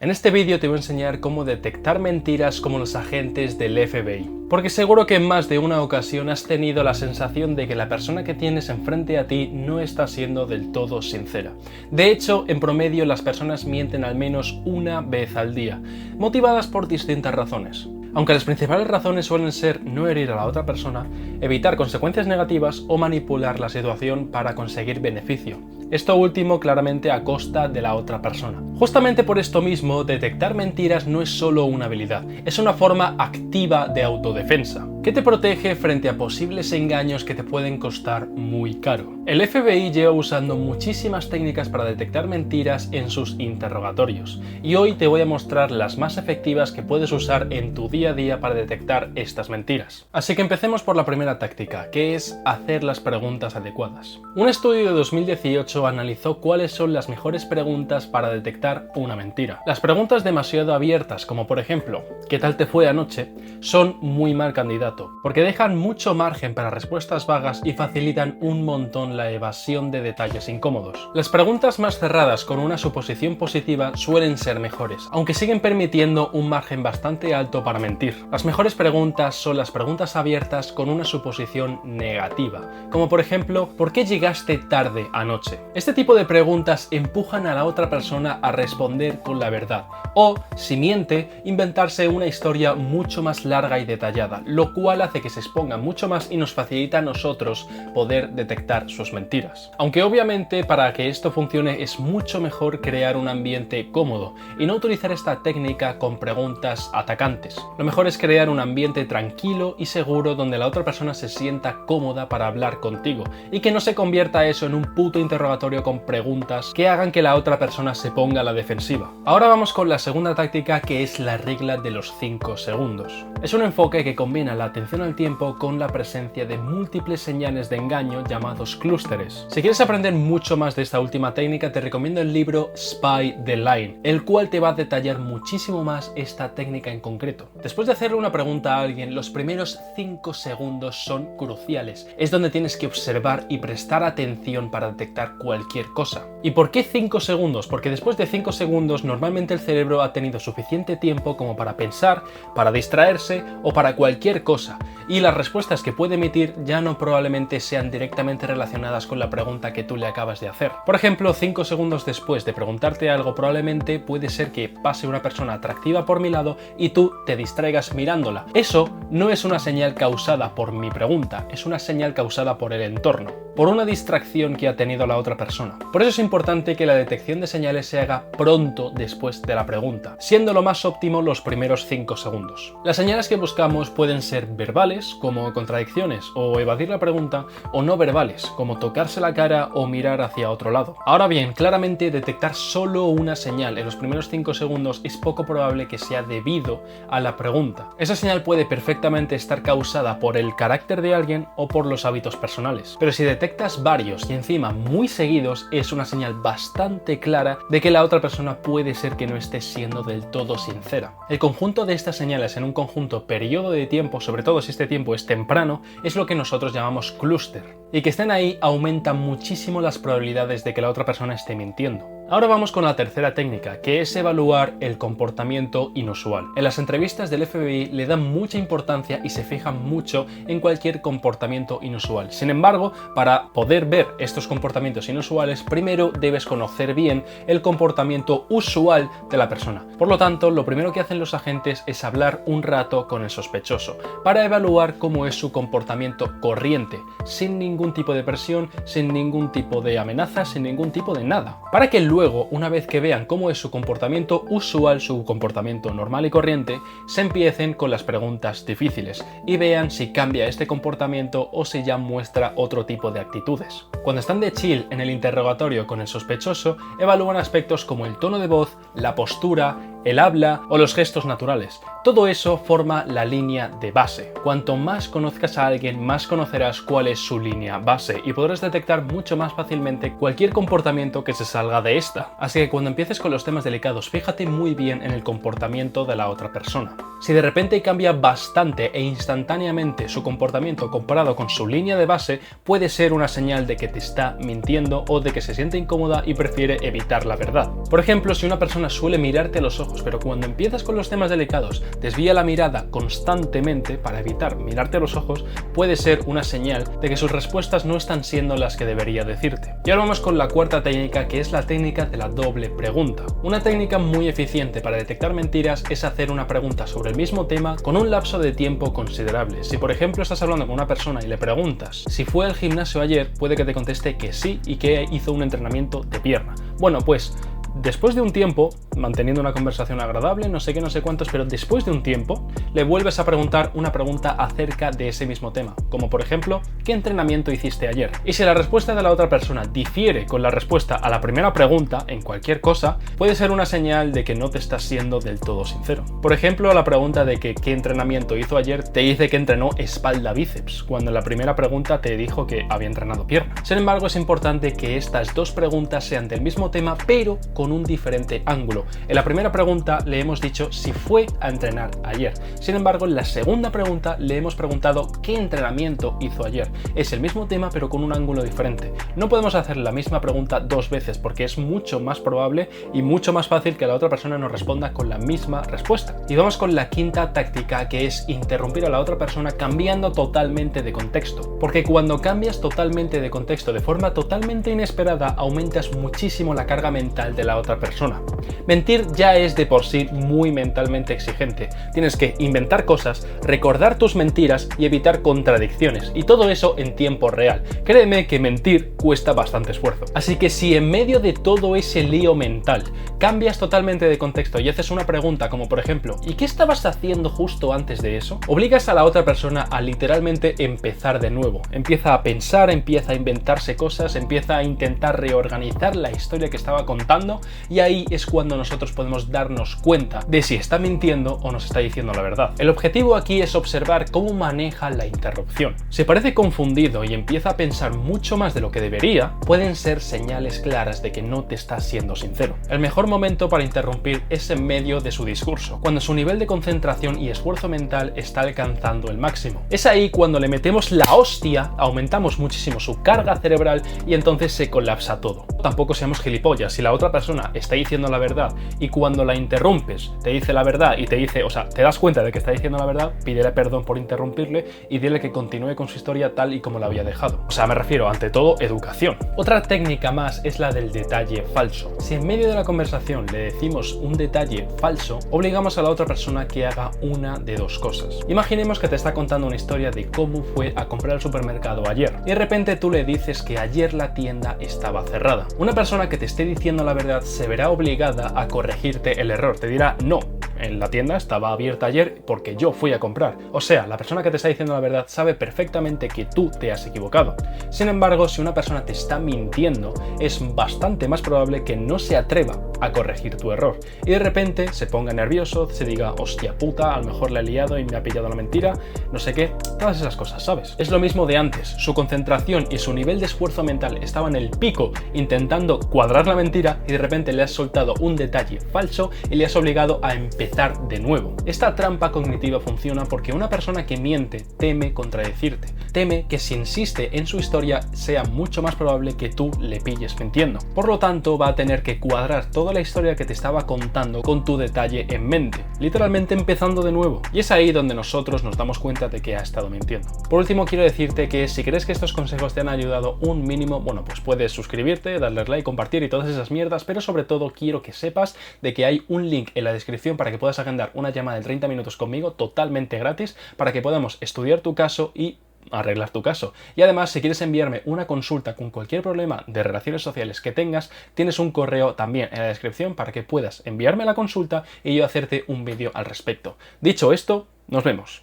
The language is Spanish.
En este vídeo te voy a enseñar cómo detectar mentiras como los agentes del FBI. Porque seguro que en más de una ocasión has tenido la sensación de que la persona que tienes enfrente a ti no está siendo del todo sincera. De hecho, en promedio las personas mienten al menos una vez al día, motivadas por distintas razones. Aunque las principales razones suelen ser no herir a la otra persona, evitar consecuencias negativas o manipular la situación para conseguir beneficio. Esto último claramente a costa de la otra persona. Justamente por esto mismo, detectar mentiras no es solo una habilidad, es una forma activa de autodefensa, que te protege frente a posibles engaños que te pueden costar muy caro. El FBI lleva usando muchísimas técnicas para detectar mentiras en sus interrogatorios, y hoy te voy a mostrar las más efectivas que puedes usar en tu día a día para detectar estas mentiras. Así que empecemos por la primera táctica, que es hacer las preguntas adecuadas. Un estudio de 2018 analizó cuáles son las mejores preguntas para detectar una mentira. Las preguntas demasiado abiertas, como por ejemplo, ¿qué tal te fue anoche?, son muy mal candidato, porque dejan mucho margen para respuestas vagas y facilitan un montón la evasión de detalles incómodos. Las preguntas más cerradas con una suposición positiva suelen ser mejores, aunque siguen permitiendo un margen bastante alto para mentir. Las mejores preguntas son las preguntas abiertas con una suposición negativa, como por ejemplo, ¿por qué llegaste tarde anoche? Este tipo de preguntas empujan a la otra persona a responder con la verdad, o, si miente, inventarse una historia mucho más larga y detallada, lo cual hace que se exponga mucho más y nos facilita a nosotros poder detectar sus mentiras. Aunque obviamente para que esto funcione es mucho mejor crear un ambiente cómodo y no utilizar esta técnica con preguntas atacantes. Lo mejor es crear un ambiente tranquilo y seguro donde la otra persona se sienta cómoda para hablar contigo y que no se convierta eso en un puto interrogatorio con preguntas que hagan que la otra persona se ponga a la defensiva. Ahora vamos con la segunda táctica, que es la regla de los 5 segundos. Es un enfoque que combina la atención al tiempo con la presencia de múltiples señales de engaño llamados clústeres. Si quieres aprender mucho más de esta última técnica, te recomiendo el libro Spy the Line, el cual te va a detallar muchísimo más esta técnica en concreto. Después de hacerle una pregunta a alguien, los primeros 5 segundos son cruciales. Es donde tienes que observar y prestar atención para detectar cualquier cosa. ¿Y por qué 5 segundos? Porque después de 5 segundos normalmente el cerebro ha tenido suficiente tiempo como para pensar, para distraerse o para cualquier cosa, y las respuestas que puede emitir ya no probablemente sean directamente relacionadas con la pregunta que tú le acabas de hacer. Por ejemplo, 5 segundos después de preguntarte algo, probablemente puede ser que pase una persona atractiva por mi lado y tú te distraigas mirándola. Eso no es una señal causada por mi pregunta, es una señal causada por el entorno, por una distracción que ha tenido la otra persona. Por eso es importante que la detección de señales se haga pronto después de la pregunta, siendo lo más óptimo los primeros 5 segundos. Las señales que buscamos pueden ser verbales, como contradicciones o evadir la pregunta, o no verbales, como tocarse la cara o mirar hacia otro lado. Ahora bien, claramente detectar solo una señal en los primeros 5 segundos es poco probable que sea debido a la pregunta. Esa señal puede perfectamente estar causada por el carácter de alguien o por los hábitos personales. Pero si detectas varios y encima muy seguidos, es una señal bastante clara de que la otra persona puede ser que no esté siendo del todo sincera. El conjunto de estas señales en un conjunto periodo de tiempo, sobre todo si este tiempo es temprano, es lo que nosotros llamamos clúster. Y que estén ahí aumenta muchísimo las probabilidades de que la otra persona esté mintiendo. Ahora vamos con la tercera técnica, que es evaluar el comportamiento inusual. En las entrevistas del FBI le dan mucha importancia y se fijan mucho en cualquier comportamiento inusual. Sin embargo, para poder ver estos comportamientos inusuales, primero debes conocer bien el comportamiento usual de la persona. Por lo tanto, lo primero que hacen los agentes es hablar un rato con el sospechoso, para evaluar cómo es su comportamiento corriente, sin ningún tipo de presión, sin ningún tipo de amenaza, sin ningún tipo de nada. Para que luego, una vez que vean cómo es su comportamiento usual, su comportamiento normal y corriente, se empiecen con las preguntas difíciles y vean si cambia este comportamiento o si ya muestra otro tipo de actitudes. Cuando están de chill en el interrogatorio con el sospechoso, evalúan aspectos como el tono de voz, la postura, el habla o los gestos naturales. Todo eso forma la línea de base. Cuanto más conozcas a alguien, más conocerás cuál es su línea base y podrás detectar mucho más fácilmente cualquier comportamiento que se salga de esta. Así que cuando empieces con los temas delicados, fíjate muy bien en el comportamiento de la otra persona. Si de repente cambia bastante e instantáneamente su comportamiento comparado con su línea de base, puede ser una señal de que te está mintiendo o de que se siente incómoda y prefiere evitar la verdad. Por ejemplo, si una persona suele mirarte a los ojos, pero cuando empiezas con los temas delicados desvía la mirada constantemente para evitar mirarte a los ojos, puede ser una señal de que sus respuestas no están siendo las que debería decirte. Y ahora vamos con la cuarta técnica, que es la técnica de la doble pregunta. Una técnica muy eficiente para detectar mentiras es hacer una pregunta sobre el mismo tema con un lapso de tiempo considerable. Si por ejemplo estás hablando con una persona y le preguntas si fue al gimnasio ayer, puede que te conteste que sí y que hizo un entrenamiento de pierna. Bueno, pues después de un tiempo, manteniendo una conversación agradable, no sé qué, no sé cuántos, pero después de un tiempo, le vuelves a preguntar una pregunta acerca de ese mismo tema, como por ejemplo, ¿qué entrenamiento hiciste ayer? Y si la respuesta de la otra persona difiere con la respuesta a la primera pregunta en cualquier cosa, puede ser una señal de que no te estás siendo del todo sincero. Por ejemplo, la pregunta de que ¿qué entrenamiento hizo ayer? Te dice que entrenó espalda-bíceps, cuando en la primera pregunta te dijo que había entrenado pierna. Sin embargo, es importante que estas dos preguntas sean del mismo tema, pero con un diferente ángulo. En la primera pregunta le hemos dicho si fue a entrenar ayer. Sin embargo, en la segunda pregunta le hemos preguntado qué entrenamiento hizo ayer. Es el mismo tema, pero con un ángulo diferente. No podemos hacer la misma pregunta dos veces porque es mucho más probable y mucho más fácil que la otra persona nos responda con la misma respuesta. Y vamos con la quinta táctica, que es interrumpir a la otra persona cambiando totalmente de contexto. Porque cuando cambias totalmente de contexto de forma totalmente inesperada, aumentas muchísimo la carga mental de la otra persona. Mentir ya es de por sí muy mentalmente exigente. Tienes que inventar cosas, recordar tus mentiras y evitar contradicciones, y todo eso en tiempo real. Créeme que mentir cuesta bastante esfuerzo. Así que si en medio de todo ese lío mental cambias totalmente de contexto y haces una pregunta como por ejemplo, ¿y qué estabas haciendo justo antes de eso? Obligas a la otra persona a literalmente empezar de nuevo. Empieza a pensar, empieza a inventarse cosas, empieza a intentar reorganizar la historia que estaba contando, y ahí es cuando nosotros podemos darnos cuenta de si está mintiendo o nos está diciendo la verdad. El objetivo aquí es observar cómo maneja la interrupción. Si parece confundido y empieza a pensar mucho más de lo que debería, pueden ser señales claras de que no te está siendo sincero. El mejor momento para interrumpir es en medio de su discurso, cuando su nivel de concentración y esfuerzo mental está alcanzando el máximo. Es ahí cuando le metemos la hostia, aumentamos muchísimo su carga cerebral y entonces se colapsa todo. Tampoco seamos gilipollas. Si la otra persona está diciendo la verdad y cuando la interrumpes te dice la verdad y te dice, o sea, te das cuenta de que está diciendo la verdad, pídele perdón por interrumpirle y dile que continúe con su historia tal y como la había dejado. O sea, me refiero, ante todo, educación. Otra técnica más es la del detalle falso. Si en medio de la conversación le decimos un detalle falso, obligamos a la otra persona que haga una de dos cosas. Imaginemos que te está contando una historia de cómo fue a comprar al supermercado ayer y de repente tú le dices que ayer la tienda estaba cerrada. Una persona que te esté diciendo la verdad se verá obligada a corregirte el error. Te dirá, no, en la tienda estaba abierta ayer porque yo fui a comprar. O sea, la persona que te está diciendo la verdad sabe perfectamente que tú te has equivocado. Sin embargo, si una persona te está mintiendo, es bastante más probable que no se atreva a corregir tu error y de repente se ponga nervioso, se diga, hostia puta, a lo mejor le he liado y me ha pillado la mentira, no sé qué, todas esas cosas, ¿sabes? Es lo mismo de antes. Su concentración y su nivel de esfuerzo mental estaban en el pico intentando cuadrar la mentira y de repente le has soltado un detalle falso y le has obligado a empezar de nuevo. Esta trampa cognitiva funciona porque una persona que miente teme contradecirte, teme que si insiste en su historia sea mucho más probable que tú le pilles mintiendo. Por lo tanto, va a tener que cuadrar toda la historia que te estaba contando con tu detalle en mente, literalmente empezando de nuevo. Y es ahí donde nosotros nos damos cuenta de que ha estado mintiendo. Por último, quiero decirte que si crees que estos consejos te han ayudado un mínimo, bueno, pues puedes suscribirte, darle like, compartir y todas esas mierdas, pero sobre todo quiero que sepas de que hay un link en la descripción para que puedas agendar una llamada de 30 minutos conmigo totalmente gratis para que podamos estudiar tu caso y arreglar tu caso. Y además, si quieres enviarme una consulta con cualquier problema de relaciones sociales que tengas, tienes un correo también en la descripción para que puedas enviarme la consulta y yo hacerte un vídeo al respecto. Dicho esto, nos vemos.